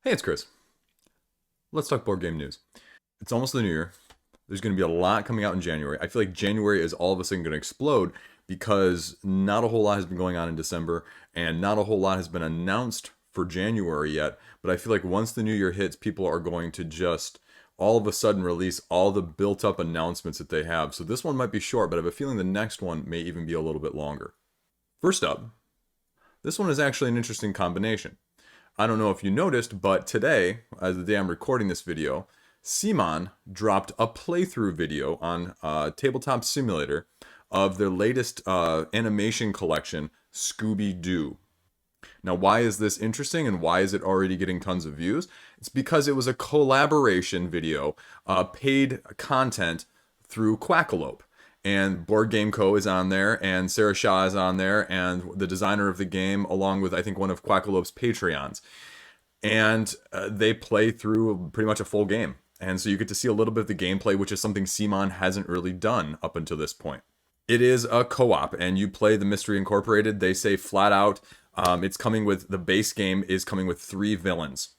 Hey, it's Chris. Let's talk board game news. It's almost the new year. There's going to be a lot coming out in January. I feel like January is all of a sudden going to explode because not a whole lot has been going on in December and not a whole lot has been announced for January yet. But I feel like once the new year hits, people are going to just all of a sudden release all the built up announcements that they have. So this one might be short, but I have a feeling the next one may even be a little bit longer. First up, this one is actually an interesting combination. I don't know if you noticed, but today, as the day I'm recording this video, CMON dropped a playthrough video on Tabletop Simulator of their latest animation collection, Scooby-Doo. Now, why is this interesting and why is it already getting tons of views? It's because it was a collaboration video, paid content through Quackalope. And Board Game Co. is on there, and Sarah Shaw is on there, and the designer of the game, along with, I think, one of Quackalope's Patreons. And they play through pretty much a full game. And so you get to see a little bit of the gameplay, which is something CMON hasn't really done up until this point. It is a co-op, and you play the Mystery Incorporated. They say flat out, it's coming with, the base game is coming with 3 villains.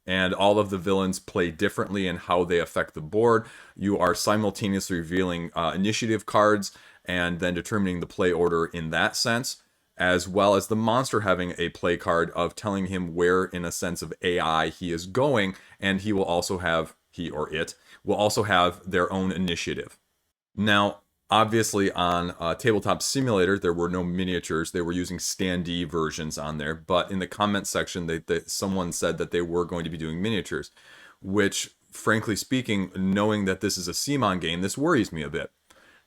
And all of the villains play differently in how they affect the board. You are simultaneously revealing initiative cards and then determining the play order in that sense, as well as the monster having a play card of telling him where, in a sense of AI, he is going, and he will also have, he or it, will also have their own initiative. Now, obviously on Tabletop Simulator, there were no miniatures. They were using standee versions on there. But in the comment section, someone said that they were going to be doing miniatures, which, frankly speaking, knowing that this is a CMON game, this worries me a bit.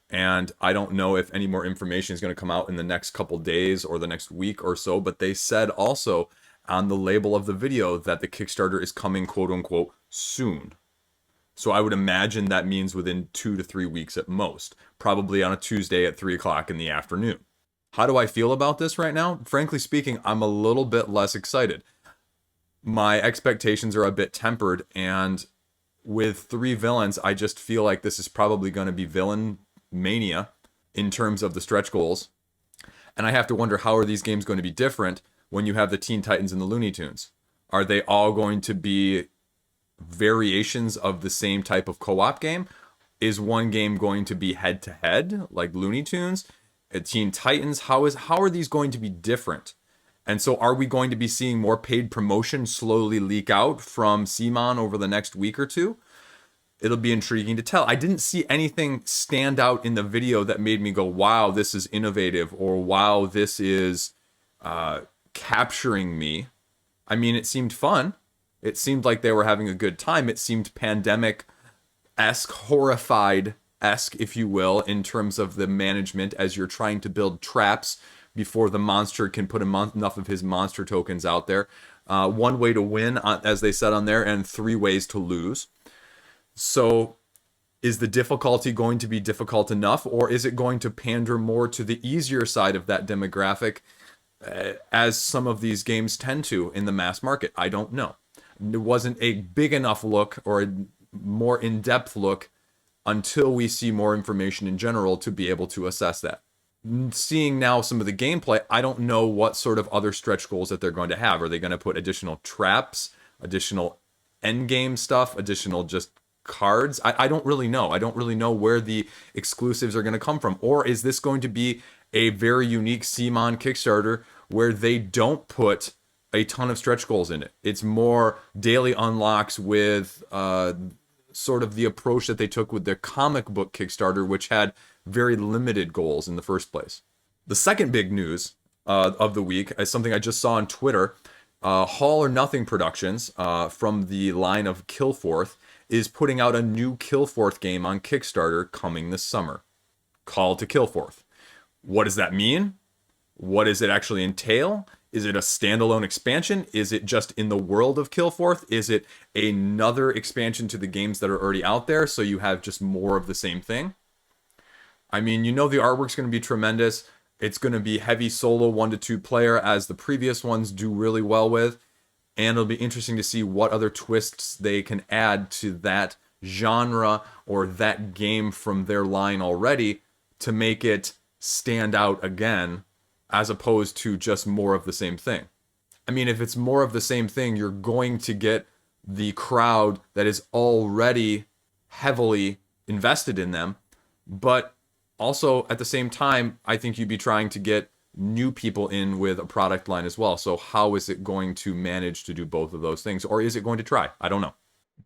And I don't know if any more information is going to come out in the next couple days or the next week or so. But they said also on the label of the video that the Kickstarter is coming, quote unquote, soon. So I would imagine that means within 2 to 3 weeks at most, probably on a Tuesday at 3 o'clock in the afternoon. How do I feel about this right now? Frankly speaking, I'm a little bit less excited. My expectations are a bit tempered, and with 3 villains, I just feel like this is probably going to be villain mania in terms of the stretch goals. And I have to wonder, how are these games going to be different when you have the Teen Titans and the Looney Tunes? Are they all going to be variations of the same type of co-op game? Is one game going to be head-to-head like Looney Tunes? Teen Titans? How are these going to be different? And so are we going to be seeing more paid promotion slowly leak out from CMON over the next week or two? It'll be intriguing to tell. I didn't see anything stand out in the video that made me go, wow, this is innovative, or wow, this is capturing me. I mean, it seemed fun. It seemed like they were having a good time. It seemed pandemic-esque, horrified-esque, if you will, in terms of the management as you're trying to build traps before the monster can put enough of his monster tokens out there. 1 way to win, as they said on there, and 3 ways to lose. So is the difficulty going to be difficult enough, or is it going to pander more to the easier side of that demographic, as some of these games tend to in the mass market? I don't know. It wasn't a big enough look or a more in-depth look until we see more information in general to be able to assess that. Seeing now some of the gameplay, I don't know what sort of other stretch goals that they're going to have. Are they going to put additional traps, additional endgame stuff, additional just cards? I don't really know. I don't really know where the exclusives are going to come from. Or is this going to be a very unique CMON Kickstarter where they don't put a ton of stretch goals in it? It's more daily unlocks with sort of the approach that they took with their comic book Kickstarter, which had very limited goals in the first place. The second big news of the week is something I just saw on Twitter. All or Nothing Productions, from the line of Kilforth, is putting out a new Kilforth game on Kickstarter coming this summer. Call to Kilforth. What does that mean? What does it actually entail? Is it a standalone expansion? Is it just in the world of Kilforth? Is it another expansion to the games that are already out there, so you have just more of the same thing? I mean, you know the artwork's going to be tremendous. It's going to be heavy solo 1 to 2 player, as the previous ones do really well with. And it'll be interesting to see what other twists they can add to that genre or that game from their line already to make it stand out again, as opposed to just more of the same thing. I mean, if it's more of the same thing, you're going to get the crowd that is already heavily invested in them. But also at the same time, I think you'd be trying to get new people in with a product line as well. So how is it going to manage to do both of those things? Or is it going to try? I don't know.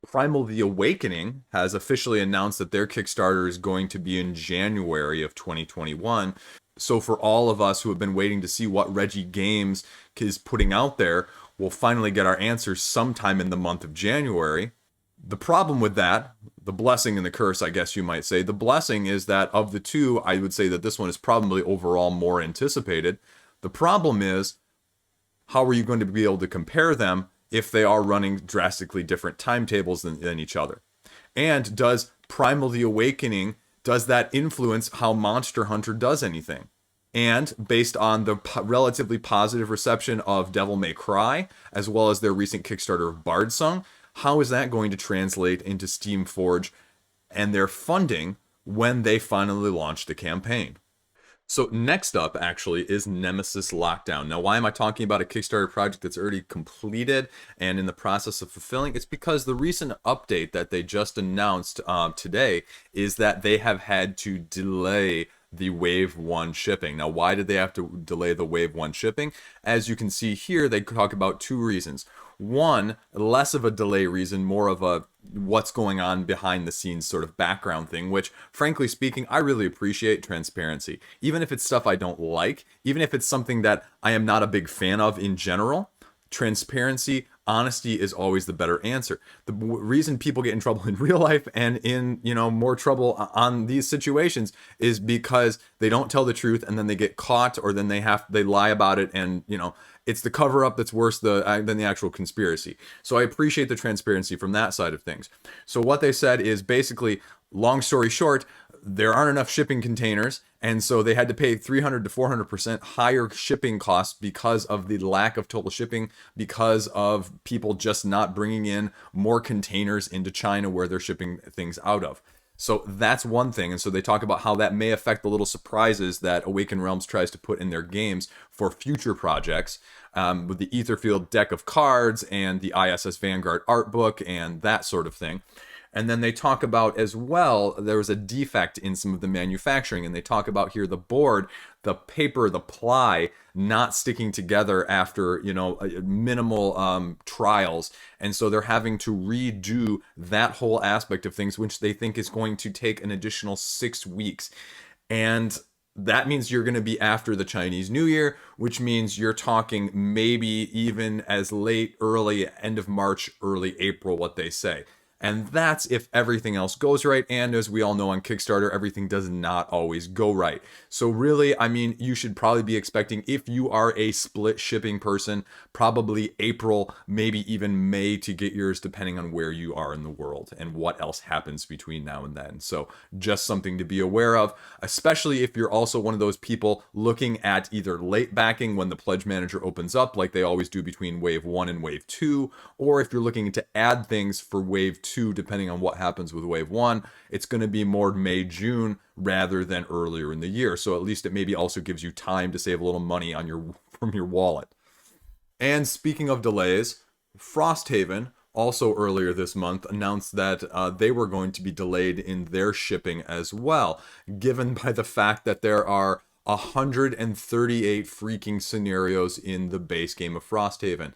Primal The Awakening has officially announced that their Kickstarter is going to be in January of 2021. So for all of us who have been waiting to see what Reggie Games is putting out there, we'll finally get our answers sometime in the month of January. The problem with that, the blessing and the curse, I guess you might say, the blessing is that of the two, I would say that this one is probably overall more anticipated. The problem is, how are you going to be able to compare them if they are running drastically different timetables than each other? And does Primal The Awakening, does that influence how Monster Hunter does anything? And based on the relatively positive reception of Devil May Cry, as well as their recent Kickstarter of Bardsong, how is that going to translate into Steamforge and their funding when they finally launch the campaign? So next up, actually, is Nemesis Lockdown. Now, why am I talking about a Kickstarter project that's already completed and in the process of fulfilling? It's because the recent update that they just announced today is that they have had to delay the Wave 1 shipping. Now, why did they have to delay the Wave 1 shipping? As you can see here, they talk about two reasons. One, less of a delay reason, more of a what's going on behind the scenes sort of background thing, which, frankly speaking, I really appreciate transparency. Even if it's stuff I don't like, even if it's something that I am not a big fan of in general, transparency, honesty is always the better answer. The reason people get in trouble in real life and in, more trouble on these situations is because they don't tell the truth and then they get caught, or then they lie about it, and, it's the cover up that's worse than the actual conspiracy. So I appreciate the transparency from that side of things. So what they said is basically, long story short, there aren't enough shipping containers, and so they had to pay 300 to 400% higher shipping costs because of the lack of total shipping, because of people just not bringing in more containers into China where they're shipping things out of. So that's one thing. And so they talk about how that may affect the little surprises that Awaken Realms tries to put in their games for future projects, with the Etherfield deck of cards and the ISS Vanguard art book and that sort of thing. And then they talk about as well, there was a defect in some of the manufacturing, and they talk about here the board, the paper, the ply not sticking together after, minimal trials. And so they're having to redo that whole aspect of things, which they think is going to take an additional 6 weeks. And that means you're going to be after the Chinese New Year, which means you're talking maybe even as late, early, end of March, early April, what they say. And that's if everything else goes right. And as we all know on Kickstarter, everything does not always go right. So really, I mean, you should probably be expecting, if you are a split shipping person, probably April, maybe even May to get yours, depending on where you are in the world and what else happens between now and then. So just something to be aware of, especially if you're also one of those people looking at either late backing when the pledge manager opens up, like they always do between Wave 1 and Wave 2, or if you're looking to add things for Wave 2, depending on what happens with Wave 1, it's going to be more May, June rather than earlier in the year. So at least it maybe also gives you time to save a little money from your wallet. And speaking of delays, Frosthaven also earlier this month announced that they were going to be delayed in their shipping as well, given by the fact that there are 138 freaking scenarios in the base game of Frosthaven.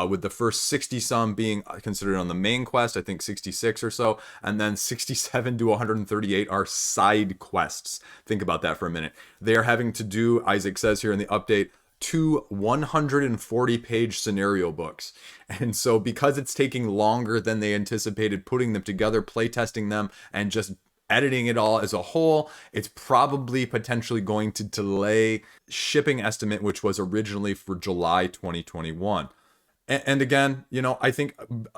With the first 60 some being considered on the main quest, I think 66 or so, and then 67 to 138 are side quests. Think about that for a minute. They are having to do, Isaac says here in the update, 2 140-page scenario books. And so because it's taking longer than they anticipated putting them together, playtesting them, and just editing it all as a whole, it's probably potentially going to delay shipping estimate, which was originally for July 2021. And again, I think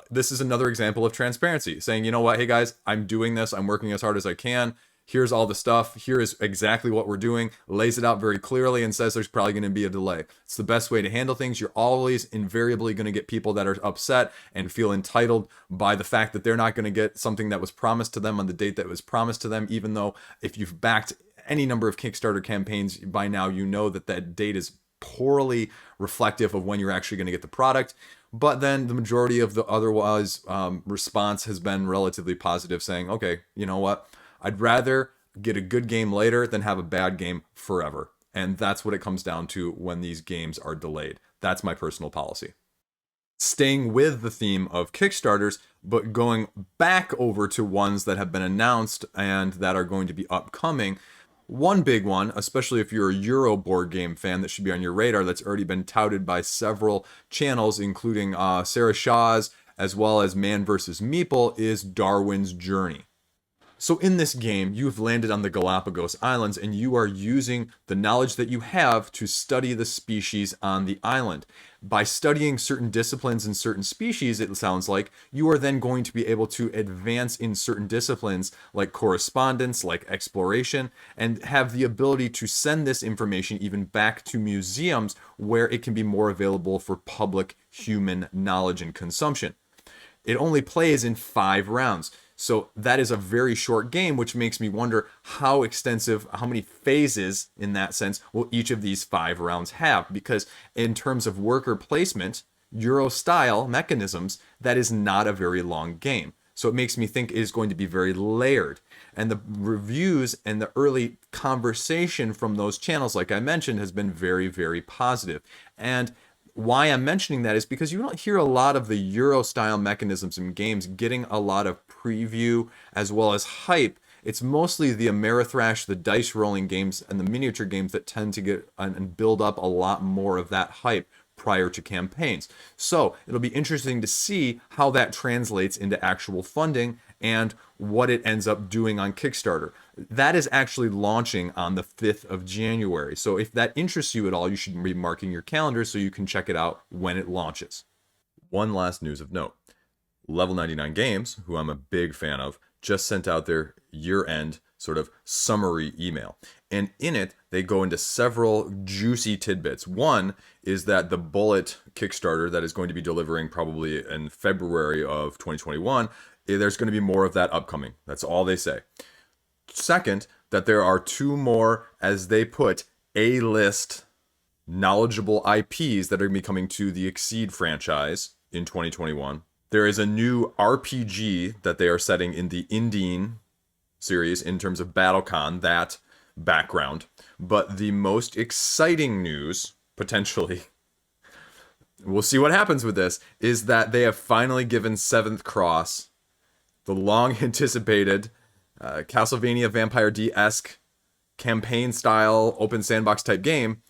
this is another example of transparency, saying, you know what, hey guys, I'm doing this, I'm working as hard as I can. Here's all the stuff. Here is exactly what we're doing. Lays it out very clearly and says there's probably going to be a delay. It's the best way to handle things. You're always invariably going to get people that are upset and feel entitled by the fact that they're not going to get something that was promised to them on the date that was promised to them, even though if you've backed any number of Kickstarter campaigns by now, you know that that date is poorly reflective of when you're actually going to get the product. But then the majority of the otherwise response has been relatively positive, saying, okay, you know what? I'd rather get a good game later than have a bad game forever. And that's what it comes down to when these games are delayed. That's my personal policy. Staying with the theme of Kickstarters, but going back over to ones that have been announced and that are going to be upcoming. One big one, especially if you're a Euro board game fan, that should be on your radar, that's already been touted by several channels, including Sarah Shaw's, as well as Man vs. Meeple, is Darwin's Journey. So in this game, you've landed on the Galapagos Islands, and you are using the knowledge that you have to study the species on the island. By studying certain disciplines and certain species, it sounds like, you are then going to be able to advance in certain disciplines like correspondence, like exploration, and have the ability to send this information even back to museums where it can be more available for public human knowledge and consumption. It only plays in 5 rounds. So that is a very short game, which makes me wonder how extensive, how many phases in that sense will each of these 5 rounds have? Because in terms of worker placement, Euro style mechanisms, that is not a very long game. So it makes me think it is going to be very layered. And the reviews and the early conversation from those channels, like I mentioned, has been very, very positive. And why I'm mentioning that is because you don't hear a lot of the Euro style mechanisms in games getting a lot of preview as well as hype. It's mostly the Ameritrash, the dice rolling games, and the miniature games that tend to get and build up a lot more of that hype prior to campaigns. So it'll be interesting to see how that translates into actual funding and what it ends up doing on Kickstarter. That is actually launching on the 5th of January. So if that interests you at all, you should be marking your calendar so you can check it out when it launches. One last news of note. Level 99 Games, who I'm a big fan of, just sent out their year-end sort of summary email. And in it, they go into several juicy tidbits. One is that the Bullet Kickstarter that is going to be delivering probably in February of 2021, there's going to be more of that upcoming. That's all they say. Second, that there are 2 more, as they put, A-list knowledgeable IPs that are going to be coming to the Exceed franchise in 2021. There is a new RPG that they are setting in the Indian series in terms of BattleCon, that background. But the most exciting news, potentially, we'll see what happens with this, is that they have finally given 7th Cross, the long-anticipated Castlevania Vampire D-esque campaign-style open sandbox type game,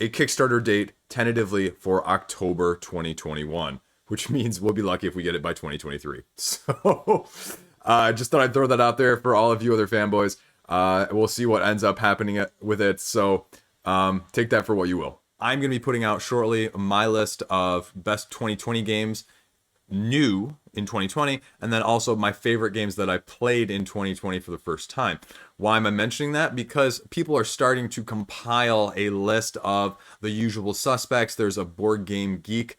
a Kickstarter date tentatively for October 2021, which means we'll be lucky if we get it by 2023. So just thought I'd throw that out there for all of you other fanboys. We'll see what ends up happening with it. So take that for what you will. I'm going to be putting out shortly my list of best 2020 games new in 2020, and then also my favorite games that I played in 2020 for the first time. Why am I mentioning that? Because people are starting to compile a list of the usual suspects. There's a Board Game Geek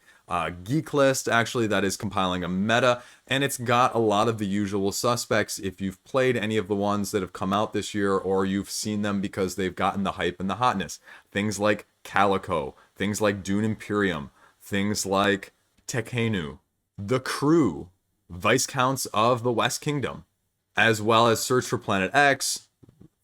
list, actually, that is compiling a meta, and it's got a lot of the usual suspects if you've played any of the ones that have come out this year, or you've seen them because they've gotten the hype and the hotness. Things like Calico, things like Dune Imperium, things like Tekhenu, The Crew, Viscounts of the West Kingdom, as well as Search for Planet X,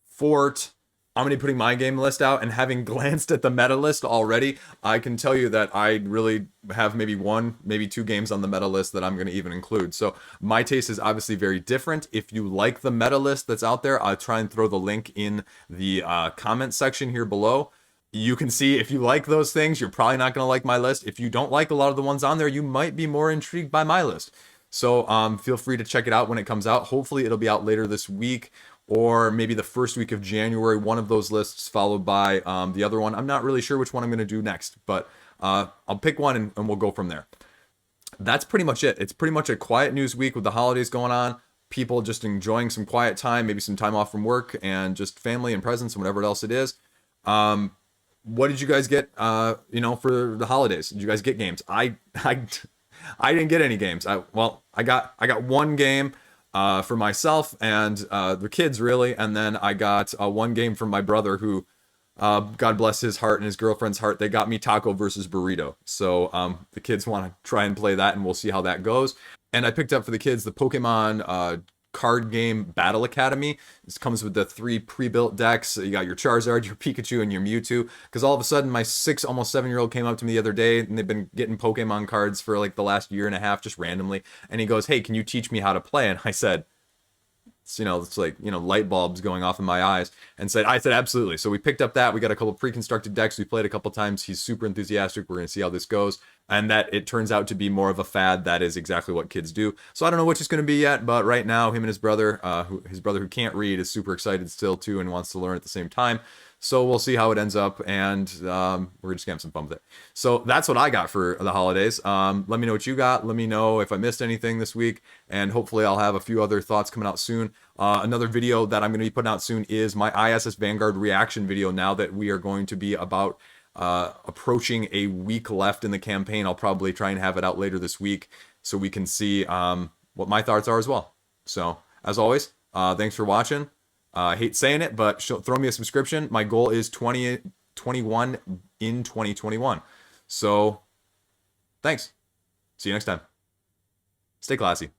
Fort. I'm going to be putting my game list out, and having glanced at the meta list already, I can tell you that I really have maybe 1, maybe 2 games on the meta list that I'm going to even include. So my taste is obviously very different. If you like the meta list that's out there, I'll try and throw the link in the comment section here below. You can see if you like those things, you're probably not going to like my list. If you don't like a lot of the ones on there, you might be more intrigued by my list. So feel free to check it out when it comes out. Hopefully it'll be out later this week, or maybe the first week of January, one of those lists followed by the other one. I'm not really sure which one I'm going to do next, but I'll pick one and we'll go from there. That's pretty much it. It's pretty much a quiet news week with the holidays going on. People just enjoying some quiet time, maybe some time off from work, and just family and presents and whatever else it is. What did you guys get, for the holidays? Did you guys get games? I didn't get any games. I got one game for myself and the kids, really, and then I got one game from my brother, who God bless his heart and his girlfriend's heart. They got me Taco versus Burrito. So the kids want to try and play that, and we'll see how that goes. And I picked up for the kids the Pokemon card game Battle Academy. This comes with the 3 pre-built decks. You got your Charizard, your Pikachu, and your Mewtwo. Because all of a sudden, my 6, almost 7-year-old came up to me the other day, and they've been getting Pokemon cards for like the last year and a half, just randomly. And he goes, "Hey, can you teach me how to play?" And I said, it's like, light bulbs going off in my eyes, and I said, absolutely. So we picked up that. We got a couple pre-constructed decks. We played a couple times. He's super enthusiastic. We're going to see how this goes. And that it turns out to be more of a fad. That is exactly what kids do. So I don't know which it's going to be yet, but right now, him and his brother, who can't read, is super excited still too and wants to learn at the same time. So we'll see how it ends up, and we're just gonna have some fun with it. So that's what I got for the holidays. Let me know what you got. Let me know if I missed anything this week, and hopefully I'll have a few other thoughts coming out soon. Another video that I'm going to be putting out soon is my ISS Vanguard reaction video. Now that we are going to be about approaching a week left in the campaign, I'll probably try and have it out later this week so we can see what my thoughts are as well. So as always, thanks for watching. I hate saying it, but throw me a subscription. My goal is 21 in 2021. So, thanks. See you next time. Stay classy.